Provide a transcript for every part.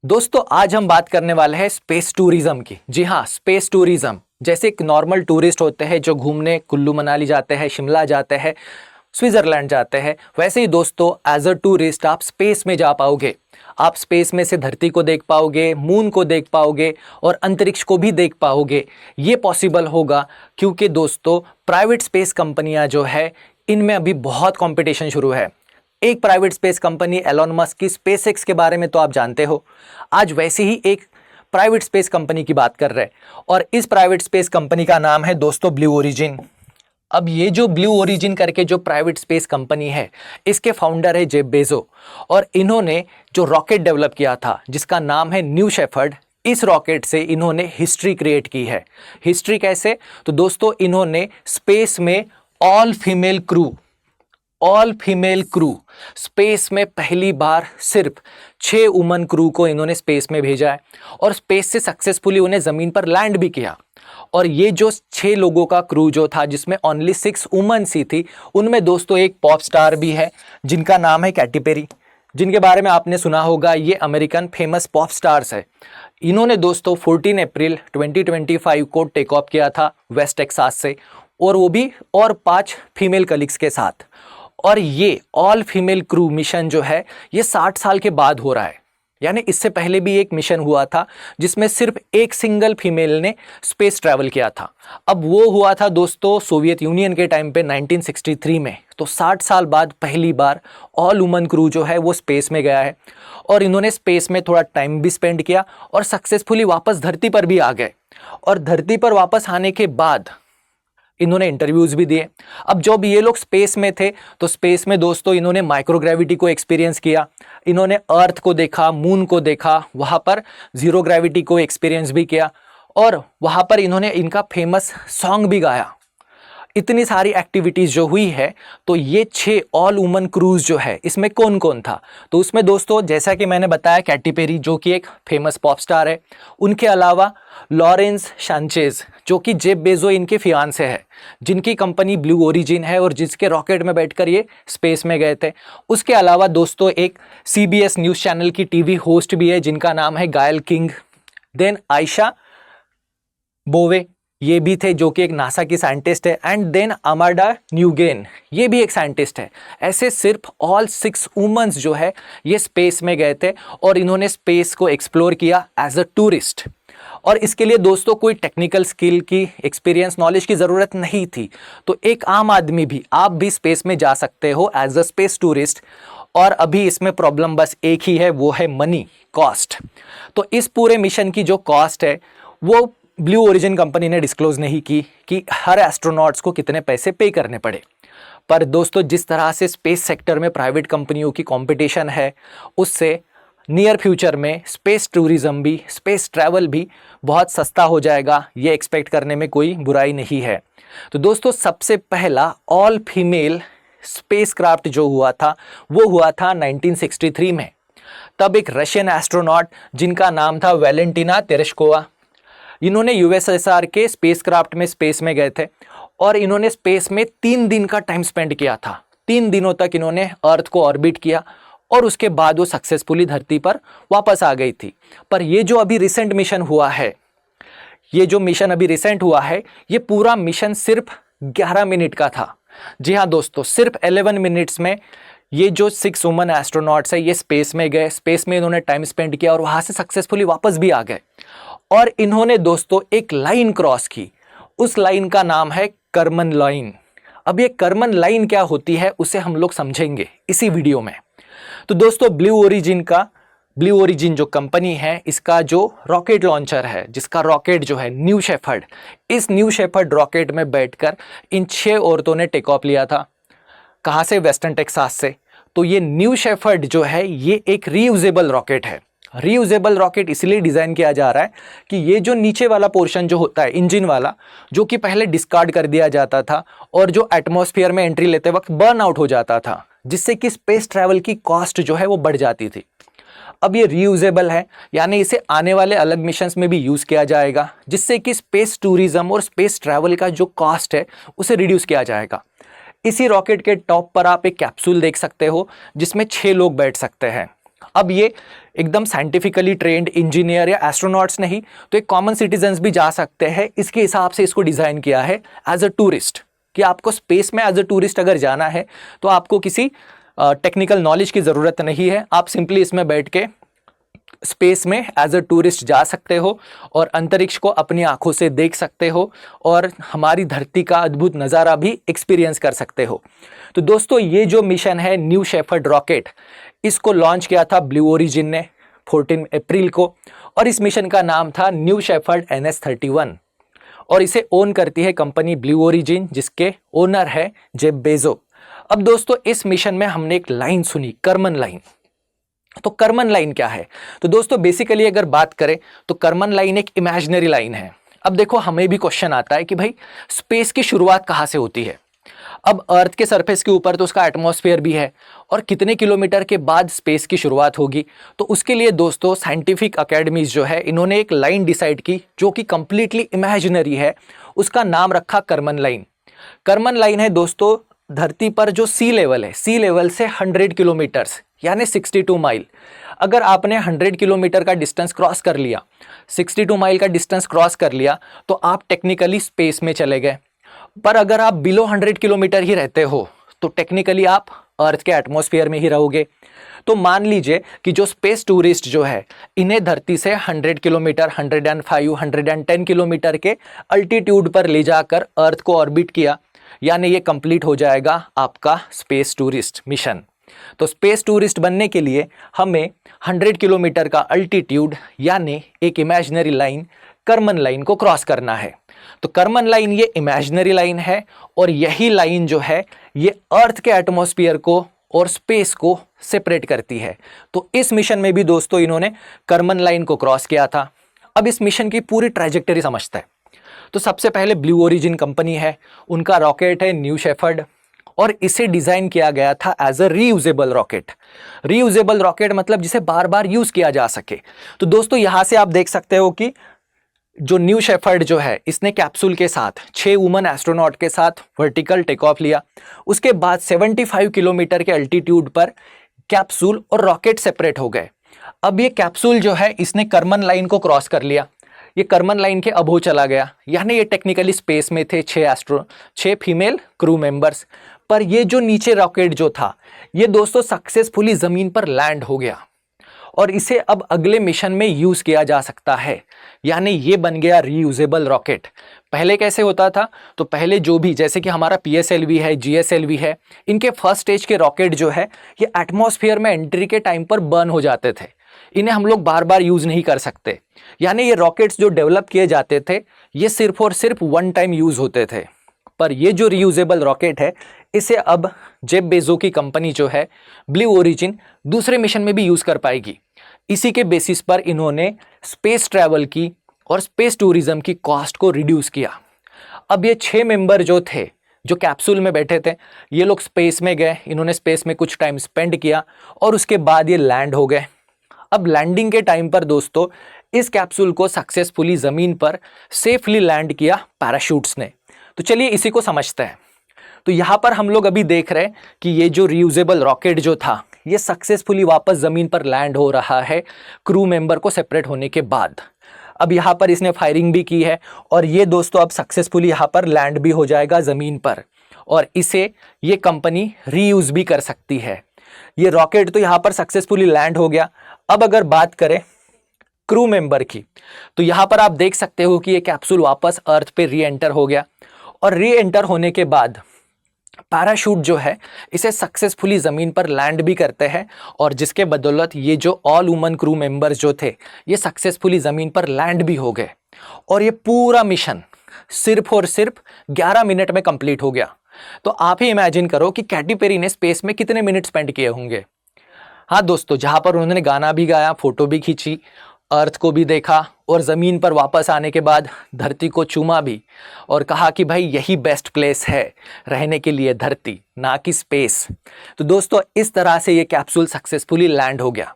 दोस्तों आज हम बात करने वाले हैं स्पेस टूरिज्म की। जी हाँ, स्पेस टूरिज्म जैसे एक नॉर्मल टूरिस्ट होते हैं जो घूमने कुल्लू मनाली जाते हैं, शिमला जाते हैं, स्विट्जरलैंड जाते हैं, वैसे ही दोस्तों एज अ टूरिस्ट आप स्पेस में जा पाओगे। आप स्पेस में से धरती को देख पाओगे, मून को देख पाओगे और अंतरिक्ष को भी देख पाओगे। ये पॉसिबल होगा क्योंकि दोस्तों प्राइवेट स्पेस कंपनियां जो है इनमें अभी बहुत कंपटीशन शुरू है। एक private space company Elon Musk की स्पेसएक्स के बारे में तो आप जानते हो। आज वैसे ही एक प्राइवेट स्पेस कंपनी की बात कर रहे हैं और इस प्राइवेट स्पेस कंपनी का नाम है दोस्तों ब्लू ओरिजिन। अब ये जो ब्लू ओरिजिन करके जो प्राइवेट स्पेस कंपनी है इसके फाउंडर है जेफ बेजो और इन्होंने जो रॉकेट डेवलप किया था जिसका नाम है न्यू शेफर्ड, इस रॉकेट से इन्होंने हिस्ट्री क्रिएट की है। हिस्ट्री कैसे? तो दोस्तों इन्होंने स्पेस में ऑल फीमेल क्रू स्पेस में पहली बार सिर्फ 6 वुमन क्रू को इन्होंने स्पेस में भेजा है और स्पेस से सक्सेसफुली उन्हें ज़मीन पर लैंड भी किया। और ये जो 6 लोगों का क्रू जो था जिसमें ओनली 6 वुमन्स ही थी, उनमें दोस्तों एक पॉप स्टार भी है जिनका नाम है कैटी पेरी, जिनके बारे में आपने सुना होगा। ये अमेरिकन फेमस पॉप स्टार्स है। इन्होंने दोस्तों 14 अप्रैल 2025 को टेक ऑफ किया था वेस्ट टेक्सास से और वो भी और 5 फीमेल कलीग्स के साथ। और ये ऑल फीमेल क्रू मिशन जो है ये 60 साल के बाद हो रहा है। यानी इससे पहले भी एक मिशन हुआ था जिसमें सिर्फ एक सिंगल फीमेल ने स्पेस ट्रैवल किया था। अब वो हुआ था दोस्तों सोवियत यूनियन के टाइम पे 1963 में। तो 60 साल बाद पहली बार ऑल वुमन क्रू जो है वो स्पेस में गया है और इन्होंने स्पेस में थोड़ा टाइम भी स्पेंड किया और सक्सेसफुली वापस धरती पर भी आ गए। और धरती पर वापस आने के बाद इन्होंने इंटरव्यूज़ भी दिए। अब जब ये लोग स्पेस में थे तो स्पेस में दोस्तों इन्होंने माइक्रोग्रेविटी को एक्सपीरियंस किया, इन्होंने अर्थ को देखा, मून को देखा, वहाँ पर ज़ीरो ग्रेविटी को एक्सपीरियंस भी किया और वहाँ पर इन्होंने इनका फेमस सॉन्ग भी गाया। इतनी सारी एक्टिविटीज़ जो हुई है तो ये 6 ऑल वुमन क्रूज जो है इसमें कौन कौन था? तो उसमें दोस्तों जैसा कि मैंने बताया कैटी पेरी जो कि एक फेमस पॉप स्टार है, उनके अलावा लॉरेंस शांचेज जो कि जेफ बेजो इनके फियांसे है, जिनकी कंपनी ब्लू ओरिजिन है और जिसके रॉकेट में बैठकर ये स्पेस में गए थे। उसके अलावा दोस्तों एक CBS न्यूज़ चैनल की TV होस्ट भी है जिनका नाम है गायल किंग। देन आयशा बोवे ये भी थे जो कि एक नासा की साइंटिस्ट है। एंड देन अमांडा न्यूगेन ये भी एक साइंटिस्ट है। ऐसे सिर्फ ऑल 6 वुमेन्स जो है ये स्पेस में गए थे और इन्होंने स्पेस को एक्सप्लोर किया एज अ टूरिस्ट। और इसके लिए दोस्तों कोई टेक्निकल स्किल की, एक्सपीरियंस, नॉलेज की ज़रूरत नहीं थी। तो एक आम आदमी भी, आप भी स्पेस में जा सकते हो एज अ स्पेस टूरिस्ट। और अभी इसमें प्रॉब्लम बस एक ही है, वो है मनी, कॉस्ट। तो इस पूरे मिशन की जो कॉस्ट है वो ब्लू ओरिजिन कंपनी ने डिस्क्लोज नहीं की कि हर एस्ट्रोनॉट्स को कितने पैसे पे करने पड़े। पर दोस्तों जिस तरह से स्पेस सेक्टर में प्राइवेट कंपनियों की कंपटीशन है उससे नियर फ्यूचर में स्पेस टूरिज्म भी, स्पेस ट्रैवल भी बहुत सस्ता हो जाएगा, ये एक्सपेक्ट करने में कोई बुराई नहीं है। तो दोस्तों सबसे पहला ऑल फीमेल स्पेस क्राफ्ट जो हुआ था वो हुआ था 1963 में। तब एक रशियन एस्ट्रोनॉट जिनका नाम था वैलेंटिना तेरेश्कोवा, इन्होंने USSR के स्पेस क्राफ्ट में स्पेस में गए थे और इन्होंने स्पेस में 3 दिन का टाइम स्पेंड किया था। 3 दिनों तक इन्होंने अर्थ को ऑर्बिट किया और उसके बाद वो सक्सेसफुली धरती पर वापस आ गई थी। पर ये जो अभी रिसेंट मिशन हुआ है, ये पूरा मिशन सिर्फ 11 मिनट का था। जी हाँ दोस्तों, सिर्फ 11 मिनट्स में ये जो 6 वुमन एस्ट्रोनॉट्स है ये स्पेस में गए, स्पेस में इन्होंने टाइम स्पेंड किया और वहाँ से सक्सेसफुली वापस भी आ गए। और इन्होंने दोस्तों एक लाइन क्रॉस की, उस लाइन का नाम है कर्मन लाइन। अब ये कर्मन लाइन क्या होती है उसे हम लोग समझेंगे इसी वीडियो में। तो दोस्तों ब्लू ओरिजिन जो कंपनी है इसका जो रॉकेट लॉन्चर है, जिसका रॉकेट जो है न्यू शेफर्ड, इस न्यू शेफर्ड रॉकेट में बैठकर इन 6 औरतों ने टेक ऑफ लिया था। कहाँ से? वेस्टर्न टेक्सास से। तो ये न्यू शेफर्ड जो है ये एक रीयूजेबल रॉकेट है। रीयूजेबल रॉकेट इसलिए डिज़ाइन किया जा रहा है कि ये जो नीचे वाला पोर्शन जो होता है इंजन वाला, जो कि पहले डिस्कार्ड कर दिया जाता था और जो एटमॉस्फेयर में एंट्री लेते वक्त बर्न आउट हो जाता था, जिससे कि स्पेस ट्रैवल की कॉस्ट जो है वो बढ़ जाती थी। अब ये रीयूजेबल है, यानी इसे आने वाले अलग मिशंस में भी यूज़ किया जाएगा, जिससे कि स्पेस टूरिज्म और स्पेस ट्रैवल का जो कॉस्ट है उसे रिड्यूस किया जाएगा। इसी रॉकेट के टॉप पर आप एक कैप्सूल देख सकते हो जिसमें 6 लोग बैठ सकते हैं। अब ये एकदम साइंटिफिकली ट्रेंड इंजीनियर या एस्ट्रोनॉट्स नहीं, तो एक कॉमन सिटीजन्स भी जा सकते हैं, इसके हिसाब से इसको डिज़ाइन किया है एज अ टूरिस्ट, कि आपको स्पेस में एज अ टूरिस्ट अगर जाना है तो आपको किसी टेक्निकल नॉलेज की ज़रूरत नहीं है, आप सिंपली इसमें बैठ के स्पेस में एज अ टूरिस्ट जा सकते हो और अंतरिक्ष को अपनी आंखों से देख सकते हो और हमारी धरती का अद्भुत नज़ारा भी एक्सपीरियंस कर सकते हो। तो दोस्तों ये जो मिशन है न्यू शेफर्ड रॉकेट, इसको लॉन्च किया था ब्लू ओरिजिन ने 14 अप्रैल को, और इस मिशन का नाम था न्यू शेफर्ड NS-31 और इसे ओन करती है कंपनी ब्लू ओरिजिन, जिसके ओनर है जेफ बेजो। अब दोस्तों इस मिशन में हमने एक लाइन सुनी, कर्मन लाइन। तो कर्मन लाइन क्या है? तो दोस्तों बेसिकली अगर बात करें तो कर्मन लाइन एक इमेजिनरी लाइन है। अब देखो हमें भी क्वेश्चन आता है कि भाई स्पेस की शुरुआत कहाँ से होती है? अब अर्थ के सरफेस के ऊपर तो उसका एटमॉस्फेयर भी है, और कितने किलोमीटर के बाद स्पेस की शुरुआत होगी? तो उसके लिए दोस्तों साइंटिफिक अकेडमीज जो है इन्होंने एक लाइन डिसाइड की जो कि कंप्लीटली इमेजिनरी है, उसका नाम रखा कर्मन लाइन। कर्मन लाइन है दोस्तों धरती पर जो सी लेवल है, सी लेवल से 100 किलोमीटर्स यानी 62 माइल। अगर आपने 100 किलोमीटर का डिस्टेंस क्रॉस कर लिया, 62 माइल का डिस्टेंस क्रॉस कर लिया, तो आप टेक्निकली स्पेस में चले गए। पर अगर आप बिलो 100 किलोमीटर ही रहते हो तो टेक्निकली आप अर्थ के एटमॉस्फेयर में ही रहोगे। तो मान लीजिए कि जो स्पेस टूरिस्ट जो है इन्हें धरती से 100 किलोमीटर, 105, 110 किलोमीटर के अल्टीट्यूड पर ले जाकर अर्थ को ऑर्बिट किया, यानी ये कंप्लीट हो जाएगा आपका स्पेस टूरिस्ट मिशन। तो स्पेस टूरिस्ट बनने के लिए हमें 100 किलोमीटर का अल्टीट्यूड यानी एक इमेजिनरी लाइन कर्मन लाइन को क्रॉस करना है। तो कर्मन लाइन ये इमेजिनरी लाइन है और यही लाइन जो है ये अर्थ के एटमॉस्फेयर को और स्पेस को सेपरेट करती है। तो इस मिशन में भी दोस्तों इन्होंने कर्मन लाइन को क्रॉस किया था। अब इस मिशन की पूरी ट्रैजेक्टरी समझते हैं। तो सबसे पहले ब्लू ओरिजिन कंपनी है, उनका रॉकेट है न्यू शेफर्ड, और इसे डिज़ाइन किया गया था as a reusable rocket. Reusable rocket मतलब जिसे बार बार यूज़ किया जा सके। तो दोस्तों यहाँ से आप देख सकते हो कि जो न्यू शेफर्ड जो है इसने कैप्सूल के साथ 6 वुमन एस्ट्रोनॉट के साथ वर्टिकल टेक ऑफ लिया। उसके बाद 75 किलोमीटर के अल्टीट्यूड पर कैप्सूल और रॉकेट सेपरेट हो गए। अब ये कैप्सूल जो है इसने कर्मन लाइन को क्रॉस कर लिया, ये कर्मन लाइन के अबोव चला गया, यानी ये टेक्निकली स्पेस में थे 6 फीमेल क्रू मेंबर्स। पर ये जो नीचे रॉकेट जो था ये दोस्तों सक्सेसफुली ज़मीन पर लैंड हो गया और इसे अब अगले मिशन में यूज़ किया जा सकता है, यानी ये बन गया रीयूजेबल रॉकेट। पहले कैसे होता था? तो पहले जो भी जैसे कि हमारा PSLV है, GSLV है, इनके फर्स्ट स्टेज के रॉकेट जो है ये एटमॉस्फेयर में एंट्री के टाइम पर बर्न हो जाते थे, इन्हें हम लोग बार बार यूज़ नहीं कर सकते। यानी ये रॉकेट्स जो डेवलप किए जाते थे ये सिर्फ और सिर्फ वन टाइम यूज़ होते थे। पर ये जो रीयूजेबल रॉकेट है इसे अब जेफ बेजो की कंपनी जो है ब्लू ओरिजिन दूसरे मिशन में भी यूज़ कर पाएगी। इसी के बेसिस पर इन्होंने स्पेस ट्रैवल की और स्पेस टूरिज्म की कॉस्ट को रिड्यूस किया। अब ये 6 मेंबर जो थे जो कैप्सूल में बैठे थे ये लोग स्पेस में गए, इन्होंने स्पेस में कुछ टाइम स्पेंड किया और उसके बाद ये लैंड हो गए। अब लैंडिंग के टाइम पर दोस्तों इस कैप्सूल को सक्सेसफुली ज़मीन पर सेफली लैंड किया पैराशूट्स ने। तो चलिए इसी को समझते हैं। तो यहाँ पर हम लोग अभी देख रहे हैं कि ये जो रीयूजेबल रॉकेट जो था ये सक्सेसफुली वापस ज़मीन पर लैंड हो रहा है क्रू मेंबर को सेपरेट होने के बाद। अब यहाँ पर इसने फायरिंग भी की है और ये दोस्तों अब सक्सेसफुली यहाँ पर लैंड भी हो जाएगा ज़मीन पर और इसे ये कंपनी रीयूज़ भी कर सकती है। ये रॉकेट तो यहाँ पर सक्सेसफुली लैंड हो गया। अब अगर बात करें क्रू मेंबर की तो यहाँ पर आप देख सकते हो कि ये कैप्सूल वापस अर्थ पे री एंटर हो गया और री एंटर होने के बाद पैराशूट जो है इसे सक्सेसफुली ज़मीन पर लैंड भी करते हैं और जिसके बदौलत ये जो ऑल वुमन क्रू मेंबर्स जो थे ये सक्सेसफुली ज़मीन पर लैंड भी हो गए और ये पूरा मिशन सिर्फ और सिर्फ 11 मिनट में कंप्लीट हो गया। तो आप ही इमेजिन करो कि कैटी पेरी ने स्पेस में कितने मिनट स्पेंड किए होंगे। हाँ दोस्तों, जहाँ पर उन्होंने गाना भी गाया, फोटो भी खींची, अर्थ को भी देखा और ज़मीन पर वापस आने के बाद धरती को चूमा भी और कहा कि भाई यही बेस्ट प्लेस है रहने के लिए, धरती ना कि स्पेस। तो दोस्तों इस तरह से ये कैप्सूल सक्सेसफुली लैंड हो गया।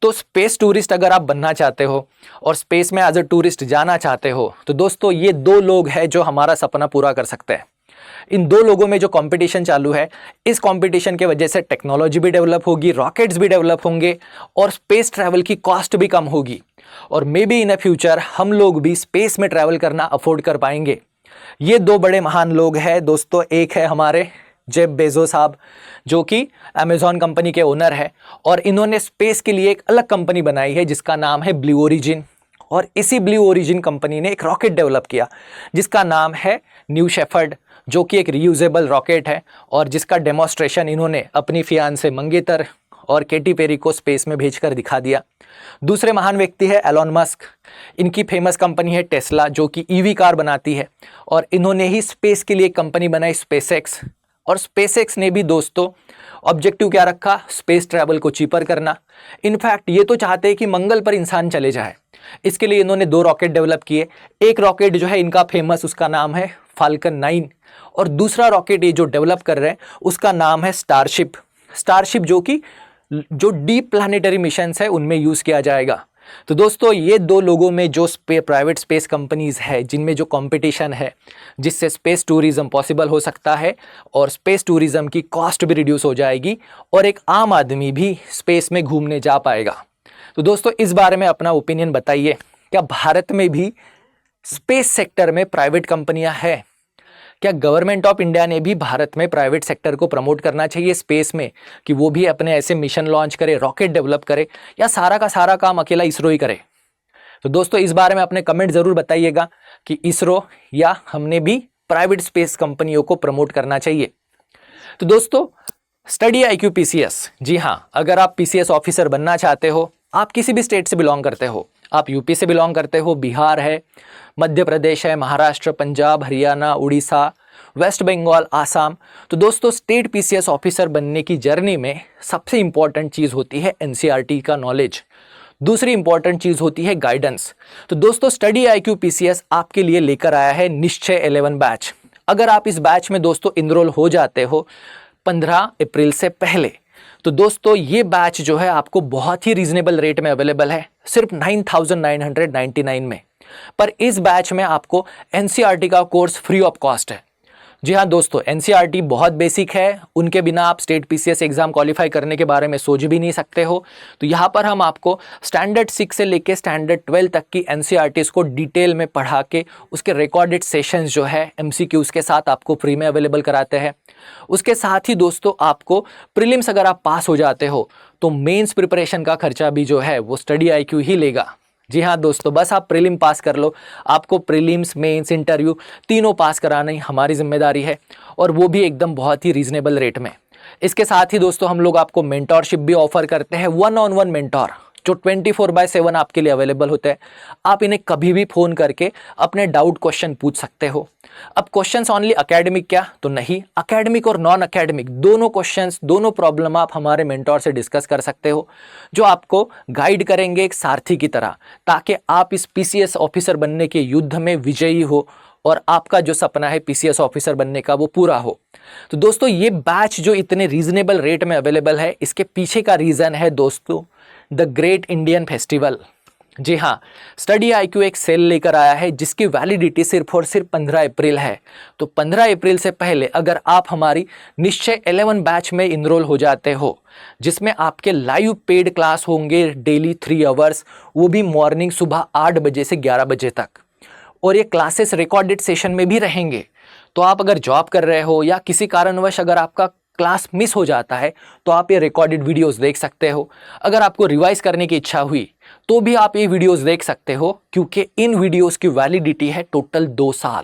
तो स्पेस टूरिस्ट अगर आप बनना चाहते हो और स्पेस में एज अ टूरिस्ट जाना चाहते हो तो दोस्तों ये 2 लोग हैं जो हमारा सपना पूरा कर सकते हैं। इन दो लोगों में जो कंपटीशन चालू है, इस कंपटीशन के वजह से टेक्नोलॉजी भी डेवलप होगी, रॉकेट्स भी डेवलप होंगे और स्पेस ट्रैवल की कॉस्ट भी कम होगी और may be in a future हम लोग भी स्पेस में ट्रैवल करना अफोर्ड कर पाएंगे। ये दो बड़े महान लोग हैं दोस्तों। एक है हमारे जेफ बेजो साहब जो कि अमेजॉन कंपनी के ओनर है और इन्होंने स्पेस के लिए एक अलग कंपनी बनाई है जिसका नाम है ब्लू ओरिजिन। और इसी ब्लू ओरिजिन कंपनी ने एक रॉकेट डेवलप किया जिसका नाम है न्यू शेफर्ड, जो कि एक रीयूजेबल रॉकेट है और जिसका डेमोन्स्ट्रेशन इन्होंने अपनी फियांसे मंगेतर और केटी पेरी को स्पेस में भेजकर दिखा दिया। दूसरे महान व्यक्ति है एलोन मस्क। इनकी फेमस कंपनी है टेस्ला जो कि ईवी कार बनाती है और इन्होंने ही स्पेस के लिए कंपनी बनाई स्पेसएक्स। और स्पेसएक्स ने भी दोस्तों ऑब्जेक्टिव क्या रखा, स्पेस ट्रैवल को चीपर करना। इनफैक्ट ये तो चाहते हैं कि मंगल पर इंसान चले जाए। इसके लिए इन्होंने दो रॉकेट डेवलप किए। एक रॉकेट जो है इनका फेमस, उसका नाम है फाल्कन 9 और दूसरा रॉकेट ये जो डेवलप कर रहे हैं उसका नाम है स्टारशिप जो कि जो डीप प्लानिटरी मिशंस है उनमें यूज किया जाएगा। तो दोस्तों ये दो लोगों में जो प्राइवेट स्पेस कंपनीज है जिनमें जो कंपटीशन है जिससे स्पेस टूरिज्म पॉसिबल हो सकता है और स्पेस टूरिज्म की कॉस्ट भी रिड्यूस हो जाएगी और एक आम आदमी भी स्पेस में घूमने जा पाएगा। तो दोस्तों इस बारे में अपना ओपिनियन बताइए, क्या भारत में भी स्पेस सेक्टर में प्राइवेट कंपनियां हैं? क्या गवर्नमेंट ऑफ इंडिया ने भी भारत में प्राइवेट सेक्टर को प्रमोट करना चाहिए स्पेस में कि वो भी अपने ऐसे मिशन लॉन्च करे, रॉकेट डेवलप करे, या सारा का सारा काम अकेला इसरो ही करे? तो दोस्तों इस बारे में अपने कमेंट जरूर बताइएगा कि इसरो या हमने भी प्राइवेट स्पेस कंपनियों को प्रमोट करना चाहिए। तो दोस्तों स्टडी IQ PCS, जी हाँ, अगर आप PCS ऑफिसर बनना चाहते हो, आप किसी भी स्टेट से बिलोंग करते हो, आप यूपी से बिलोंग करते हो, बिहार है, मध्य प्रदेश है, महाराष्ट्र, पंजाब, हरियाणा, उड़ीसा, वेस्ट बंगाल, आसाम, तो दोस्तों स्टेट PCS ऑफिसर बनने की जर्नी में सबसे इंपॉर्टेंट चीज़ होती है NCERT का नॉलेज। दूसरी इंपॉर्टेंट चीज़ होती है गाइडेंस। तो दोस्तों स्टडी IQ PCS आपके लिए लेकर आया है निश्चय 11 बैच। अगर आप इस बैच में दोस्तों इनरोल हो जाते हो 15 अप्रैल से पहले, तो दोस्तों ये बैच जो है आपको बहुत ही रीजनेबल रेट में अवेलेबल है, सिर्फ 9,999 में। पर इस बैच में आपको NCERT का कोर्स फ्री ऑफ कॉस्ट है। जी हाँ दोस्तों, NCERT बहुत बेसिक है, उनके बिना आप स्टेट PCS एग्जाम क्वालिफाई करने के बारे में सोच भी नहीं सकते हो। तो यहाँ पर हम आपको स्टैंडर्ड 6 से लेके स्टैंडर्ड 12 तक की NCERTs को डिटेल में पढ़ा के उसके रिकॉर्डेड सेशंस जो है MCQs के साथ आपको फ्री में अवेलेबल कराते हैं। उसके साथ ही दोस्तों आपको प्रीलिम्स अगर आप पास हो जाते हो तो मेंस प्रिपरेशन का खर्चा भी जो है वो स्टडी IQ ही लेगा। जी हाँ दोस्तों, बस आप प्रीलिम पास कर लो, आपको प्रीलिम्स, मेंस, इंटरव्यू तीनों पास कराना ही हमारी जिम्मेदारी है और वो भी एकदम बहुत ही रीजनेबल रेट में। इसके साथ ही दोस्तों हम लोग आपको मेंटोरशिप भी ऑफर करते हैं, 1-on-1 मेंटोर जो 24/7 आपके लिए अवेलेबल होते हैं। आप इन्हें कभी भी फ़ोन करके अपने डाउट क्वेश्चन पूछ सकते हो। अब क्वेश्चंस ओनली एकेडमिक क्या, तो नहीं, एकेडमिक और नॉन एकेडमिक दोनों क्वेश्चंस, दोनों प्रॉब्लम आप हमारे मेंटोर से डिस्कस कर सकते हो, जो आपको गाइड करेंगे एक सारथी की तरह, ताकि आप इस PCS ऑफिसर बनने के युद्ध में विजयी हो और आपका जो सपना है PCS ऑफिसर बनने का वो पूरा हो। तो दोस्तों ये बैच जो इतने रीजनेबल रेट में अवेलेबल है, इसके पीछे का रीज़न है दोस्तों द ग्रेट इंडियन फेस्टिवल। जी हाँ, स्टडी IQ एक सेल लेकर आया है जिसकी वैलिडिटी सिर्फ और सिर्फ 15 अप्रैल है। तो 15 अप्रैल से पहले अगर आप हमारी निश्चय 11 बैच में इनरोल हो जाते हो, जिसमें आपके लाइव पेड क्लास होंगे डेली 3 आवर्स, वो भी मॉर्निंग सुबह 8 बजे से 11 बजे तक, और ये क्लासेस रिकॉर्डेड सेशन में भी रहेंगे। तो आप अगर जॉब कर रहे हो या किसी कारणवश अगर आपका क्लास मिस हो जाता है तो आप ये रिकॉर्डेड वीडियोस देख सकते हो। अगर आपको रिवाइज करने की इच्छा हुई तो भी आप ये वीडियोस देख सकते हो, क्योंकि इन वीडियोस की वैलिडिटी है टोटल 2 साल।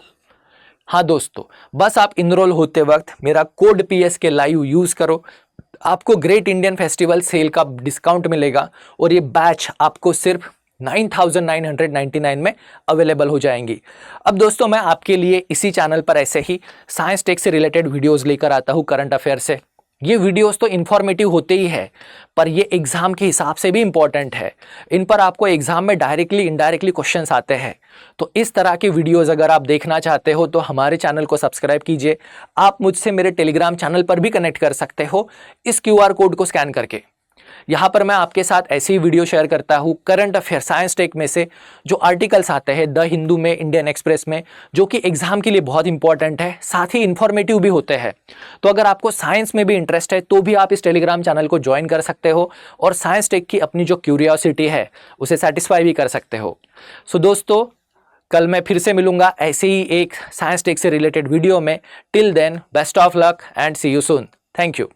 हाँ दोस्तों, बस आप इनरोल होते वक्त मेरा कोड PS के लाइव यूज़ करो, आपको ग्रेट इंडियन फेस्टिवल सेल का डिस्काउंट मिलेगा और ये बैच आपको सिर्फ 9,999 में अवेलेबल हो जाएंगी। अब दोस्तों मैं आपके लिए इसी चैनल पर ऐसे ही साइंस टेक से रिलेटेड वीडियोस लेकर आता हूँ, करंट अफेयर से। ये वीडियोस तो इन्फॉर्मेटिव होते ही है, पर ये एग्जाम के हिसाब से भी इंपॉर्टेंट है। इन पर आपको एग्जाम में डायरेक्टली इनडायरेक्टली क्वेश्चंस आते हैं। तो इस तरह के वीडियोस अगर आप देखना चाहते हो तो हमारे चैनल को सब्सक्राइब कीजिए। आप मुझसे मेरे टेलीग्राम चैनल पर भी कनेक्ट कर सकते हो इस QR कोड को स्कैन करके, यहाँ पर मैं आपके साथ ऐसी ही वीडियो शेयर करता हूँ करंट अफेयर साइंस टेक में से जो आर्टिकल्स आते हैं द हिंदू में, इंडियन एक्सप्रेस में, जो कि एग्जाम के लिए बहुत इंपॉर्टेंट है, साथ ही इंफॉर्मेटिव भी होते हैं। तो अगर आपको साइंस में भी इंटरेस्ट है तो भी आप इस टेलीग्राम चैनल को ज्वाइन कर सकते हो और साइंस टेक की अपनी जो क्यूरियोसिटी है उसे सेटिस्फाई भी कर सकते हो। सो दोस्तों, कल मैं फिर से मिलूंगा ऐसे ही एक साइंस टेक से रिलेटेड वीडियो में। Till then, best of luck and see you soon. Thank you.